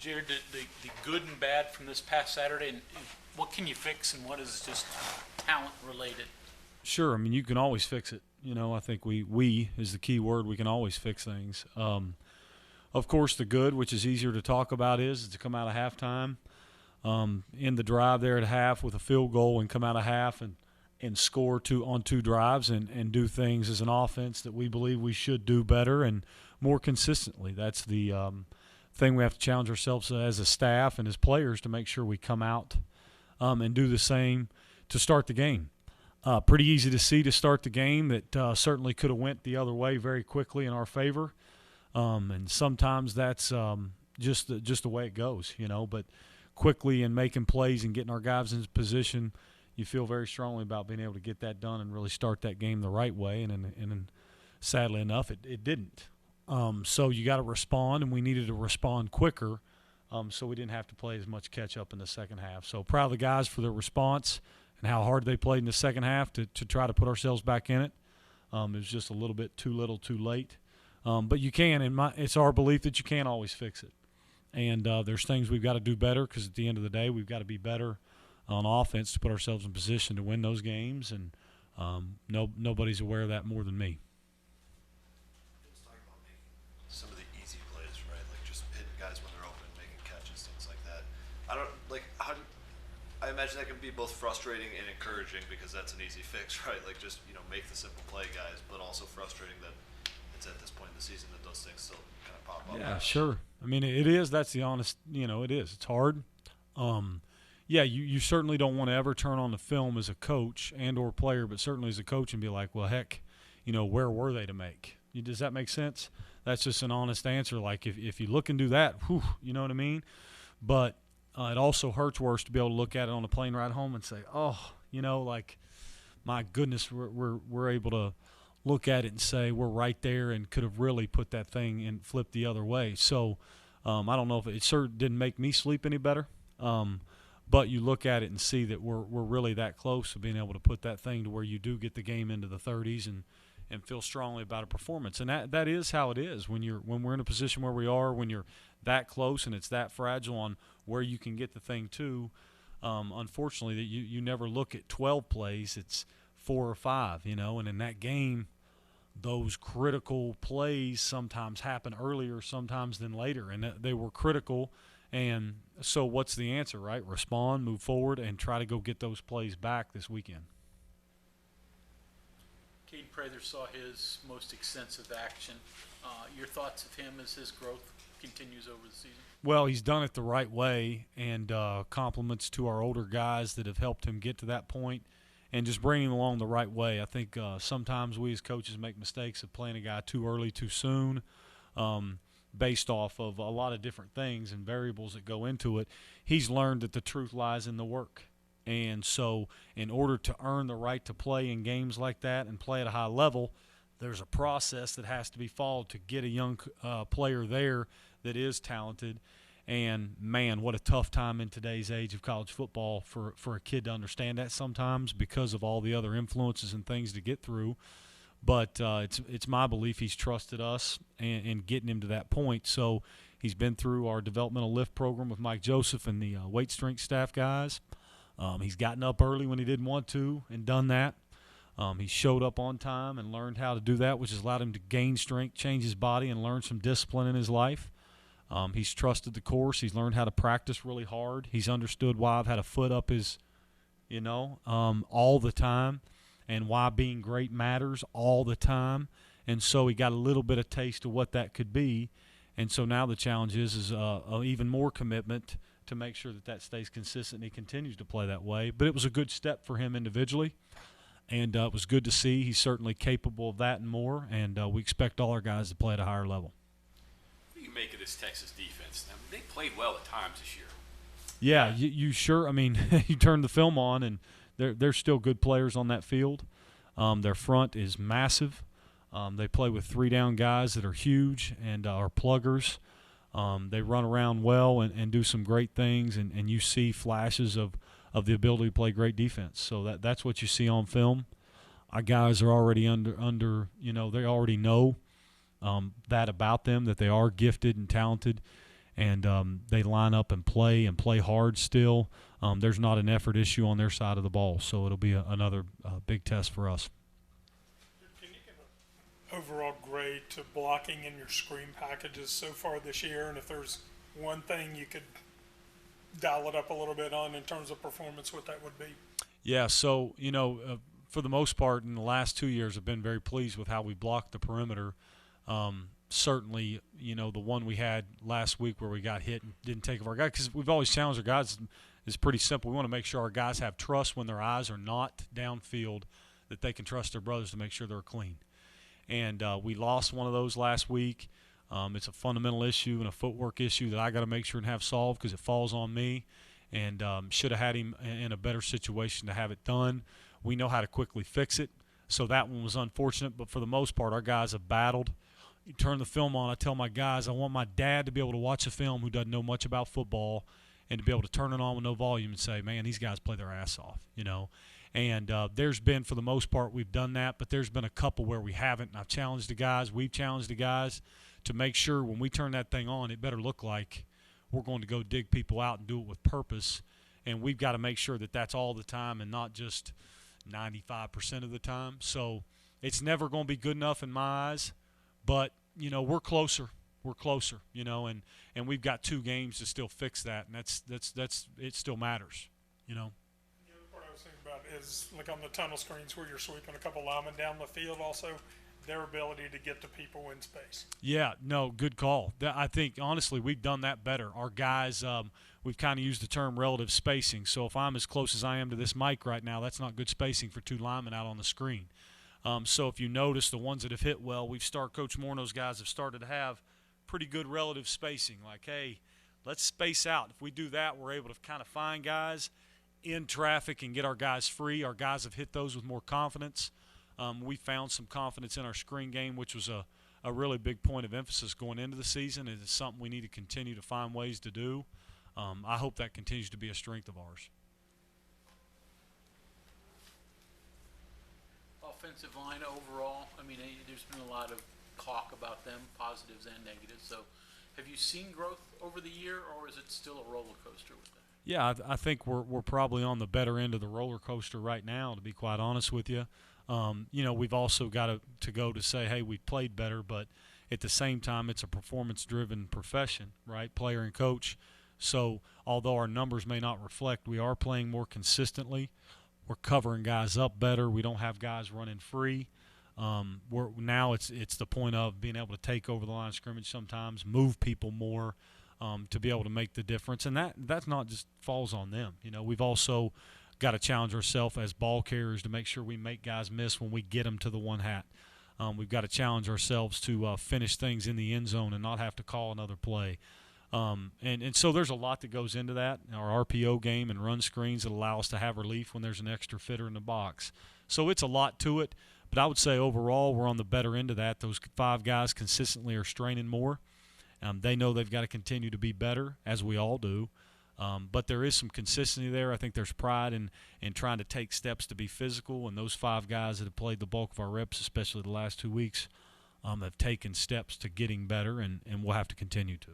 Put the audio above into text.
Jared, the good and bad from this past Saturday, and what can you fix and what is just talent related? Sure. I mean, you can always fix it. I think we is the key word. We can always fix things. Of course, the good, which is easier to talk about, is to come out of halftime, in the drive there at half with a field goal and come out of half and score on two drives and do things as an offense that we believe we should do better and more consistently. That's the thing we have to challenge ourselves as a staff and as players to make sure we come out and do the same to start the game. Pretty easy to see to start the game that certainly could have went the other way very quickly in our favor, and sometimes that's just the way it goes, But quickly and making plays and getting our guys in position, you feel very strongly about being able to get that done and really start that game the right way. And sadly enough, it didn't. So you got to respond, and we needed to respond quicker, so we didn't have to play as much catch up in the second half. So proud of the guys for their response and how hard they played in the second half to try to put ourselves back in it. It was just a little bit too little, too late. But you can, it's our belief that you can't always fix it. And there's things we've got to do better because at the end of the day, we've got to be better on offense to put ourselves in position to win those games. And nobody's aware of that more than me. Let's talk about making some of the easy plays, right? Like just hitting guys when they're open, making catches, things like that. I imagine that can be both frustrating and encouraging because that's an easy fix, right? Like just, make the simple play, guys, but also frustrating that it's at this point in the season that those things still kind of pop up. Yeah, sure. I mean, it is. That's the honest, it is. It's hard. Yeah, you certainly don't want to ever turn on the film as a coach and or player, but certainly as a coach and be like, well, heck, where were they to make? Does that make sense? That's just an honest answer. Like if you look and do that, whew, you know what I mean? But it also hurts worse to be able to look at it on a plane ride home and say, oh, like, my goodness, we're able to look at it and say we're right there and could have really put that thing and flipped the other way. So I don't know if it sure didn't make me sleep any better. But you look at it and see that we're really that close to being able to put that thing to where you do get the game into the 30s and feel strongly about a performance. And that is how it is when we're in a position where we are, when you're that close and it's that fragile on where you can get the thing to. Unfortunately, that you never look at 12 plays. It's 4 or 5, and in that game, those critical plays sometimes happen earlier, sometimes than later, and they were critical. And so what's the answer, right? Respond, move forward, and try to go get those plays back this weekend. Cade Prather saw his most extensive action. Your thoughts of him as his growth continues over the season? Well, he's done it the right way, and compliments to our older guys that have helped him get to that point and just bring him along the right way. I think sometimes we as coaches make mistakes of playing a guy too early, too soon, based off of a lot of different things and variables that go into it. He's learned that the truth lies in the work. And so in order to earn the right to play in games like that and play at a high level, there's a process that has to be followed to get a young player there that is talented. And, man, what a tough time in today's age of college football for a kid to understand that sometimes because of all the other influences and things to get through. But it's my belief he's trusted us and getting him to that point. So he's been through our developmental lift program with Mike Joseph and the weight strength staff guys. He's gotten up early when he didn't want to and done that. He showed up on time and learned how to do that, which has allowed him to gain strength, change his body, and learn some discipline in his life. He's trusted the course. He's learned how to practice really hard. He's understood why I've had a foot up his, all the time, and why being great matters all the time. And so he got a little bit of taste of what that could be. And so now the challenge is even more commitment to make sure that stays consistent and he continues to play that way. But it was a good step for him individually, and it was good to see. He's certainly capable of that and more, and we expect all our guys to play at a higher level. What do you make of this Texas defense? I mean, they played well at times this year. Yeah, you sure? I mean, you turn the film on, and they're still good players on that field. Their front is massive. They play with 3-down guys that are huge and are pluggers. They run around well and do some great things, and you see flashes of the ability to play great defense. So that's what you see on film. Our guys are already they already know that about them, that they are gifted and talented and they line up and play hard still. There's not an effort issue on their side of the ball, so it'll be another big test for us. Can you give an overall grade to blocking in your screen packages so far this year? And if there's one thing you could dial it up a little bit on in terms of performance, what that would be? Yeah, so, for the most part in the last 2 years I've been very pleased with how we blocked the perimeter. Certainly, the one we had last week where we got hit and didn't take of our guy, because we've always challenged our guys is pretty simple. We want to make sure our guys have trust when their eyes are not downfield, that they can trust their brothers to make sure they're clean. And we lost one of those last week. It's a fundamental issue and a footwork issue that I got to make sure and have solved because it falls on me, and should have had him in a better situation to have it done. We know how to quickly fix it, so that one was unfortunate. But for the most part, our guys have battled. You turn the film on, I tell my guys I want my dad to be able to watch a film who doesn't know much about football and to be able to turn it on with no volume and say, man, these guys play their ass off, And there's been, for the most part, we've done that, but there's been a couple where we haven't. And I've challenged the guys, we've challenged the guys to make sure when we turn that thing on, it better look like we're going to go dig people out and do it with purpose. And we've got to make sure that that's all the time and not just 95% of the time. So it's never going to be good enough in my eyes, but, we're closer. We're closer, and we've got 2 games to still fix that, and that's it still matters, The other part I was thinking about is, like on the tunnel screens where you're sweeping a couple linemen down the field also, their ability to get to people in space. Yeah, no, good call. I think, honestly, we've done that better. Our guys, we've kind of used the term relative spacing. So if I'm as close as I am to this mic right now, that's not good spacing for 2 linemen out on the screen. So if you notice, the ones that have hit well, Coach Moore and those guys have started to have pretty good relative spacing. Like, hey, let's space out. If we do that, we're able to kind of find guys in traffic and get our guys free. Our guys have hit those with more confidence. We found some confidence in our screen game, which was a really big point of emphasis going into the season. It is something we need to continue to find ways to do. I hope that continues to be a strength of ours. Offensive line overall, there's been a lot of talk about them, positives and negatives. So have you seen growth over the year, or is it still a roller coaster with them? Yeah, I think we're probably on the better end of the roller coaster right now, to be quite honest with you. We've also got to go to say, hey, we played better, but at the same time, it's a performance-driven profession, right, player and coach. So although our numbers may not reflect, we are playing more consistently. We're covering guys up better. We don't have guys running free. Now it's the point of being able to take over the line of scrimmage sometimes, move people more, to be able to make the difference. And that's not just falls on them. We've also got to challenge ourselves as ball carriers to make sure we make guys miss when we get them to the one hat. We've got to challenge ourselves to finish things in the end zone and not have to call another play. And so there's a lot that goes into that. Our RPO game and run screens that allow us to have relief when there's an extra fitter in the box. So it's a lot to it. But I would say overall we're on the better end of that. Those 5 guys consistently are straining more. They know they've got to continue to be better, as we all do. But there is some consistency there. I think there's pride in trying to take steps to be physical. And those 5 guys that have played the bulk of our reps, especially the last 2 weeks, have taken steps to getting better, and we'll have to continue to.